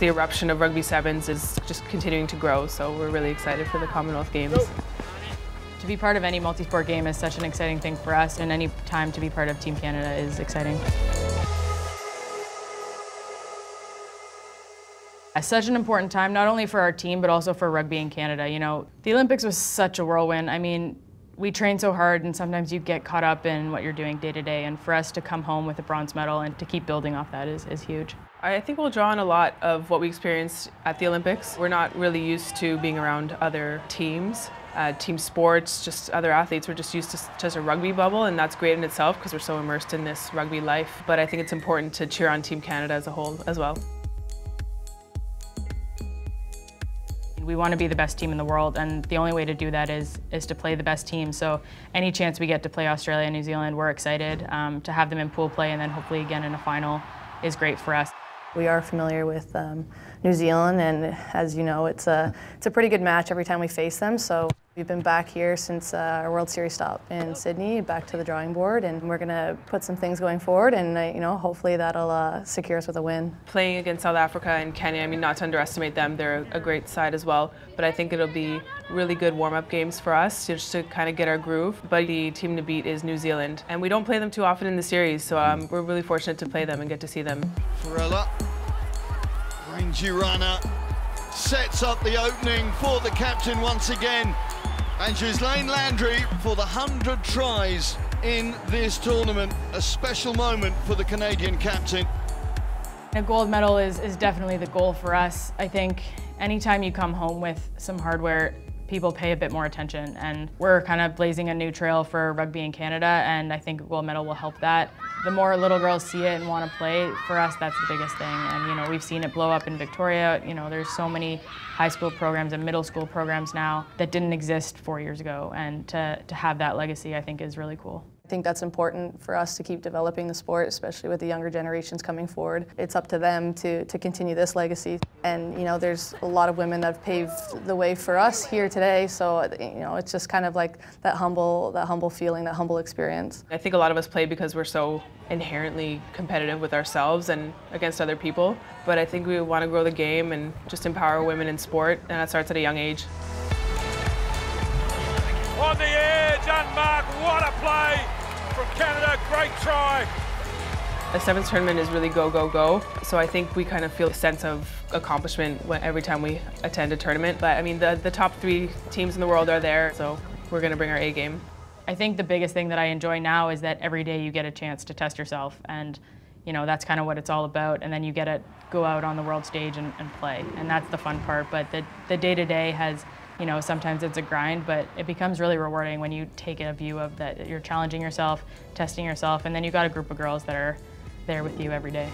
the eruption of Rugby Sevens is just continuing to grow, so we're really excited for the Commonwealth Games. To be part of any multi-sport game is such an exciting thing for us, and any time to be part of Team Canada is exciting. It's such an important time, not only for our team, but also for rugby in Canada. You know, the Olympics was such a whirlwind. I mean, we train so hard, and sometimes you get caught up in what you're doing day to day, and for us to come home with a bronze medal and to keep building off that is huge. I think we'll draw on a lot of what we experienced at the Olympics. We're not really used to being around other teams, team sports, just other athletes. We're just used to just a rugby bubble, and that's great in itself because we're so immersed in this rugby life. But I think it's important to cheer on Team Canada as a whole as well. We want to be the best team in the world, and the only way to do that is to play the best team. So any chance we get to play Australia and New Zealand, we're excited. To have them in pool play and then hopefully again in a final is great for us. We are familiar with New Zealand, and as you know, it's a pretty good match every time we face them. So we've been back here since our World Series stop in Sydney, back to the drawing board, and we're going to put some things going forward, and you know, hopefully that'll secure us with a win. Playing against South Africa and Kenya, I mean, not to underestimate them, they're a great side as well, but I think it'll be really good warm-up games for us just to kind of get our groove. But the team to beat is New Zealand, and we don't play them too often in the series, so we're really fortunate to play them and get to see them. Farella, rangy runner, sets up the opening for the captain once again. And Ghislaine Landry for the 100 tries in this tournament. A special moment for the Canadian captain. A gold medal is definitely the goal for us. I think anytime you come home with some hardware, people pay a bit more attention, and we're kind of blazing a new trail for rugby in Canada, and I think a gold medal will help that. The more little girls see it and want to play, for us that's the biggest thing. And you know, we've seen it blow up in Victoria. You know, there's so many high school programs and middle school programs now that didn't exist 4 years ago, and to have that legacy I think is really cool. I think that's important for us to keep developing the sport, especially with the younger generations coming forward. It's up to them to continue this legacy. And you know, there's a lot of women that have paved the way for us here today, so you know, it's just kind of like that humble feeling, that humble experience. I think a lot of us play because we're so inherently competitive with ourselves and against other people, but I think we want to grow the game and just empower women in sport, and that starts at a young age. On the edge, unmarked, what a play from Canada, great try. The Sevens tournament is really go, go, go, so I think we kind of feel a sense of accomplishment every time we attend a tournament. But I mean, the top 3 teams in the world are there, so we're going to bring our A game. I think the biggest thing that I enjoy now is that every day you get a chance to test yourself, and you know, that's kind of what it's all about, and then you get to go out on the world stage and play, and that's the fun part. But the day-to-day has, you know, sometimes it's a grind, but it becomes really rewarding when you take a view of that you're challenging yourself, testing yourself, and then you've got a group of girls that are there with you every day.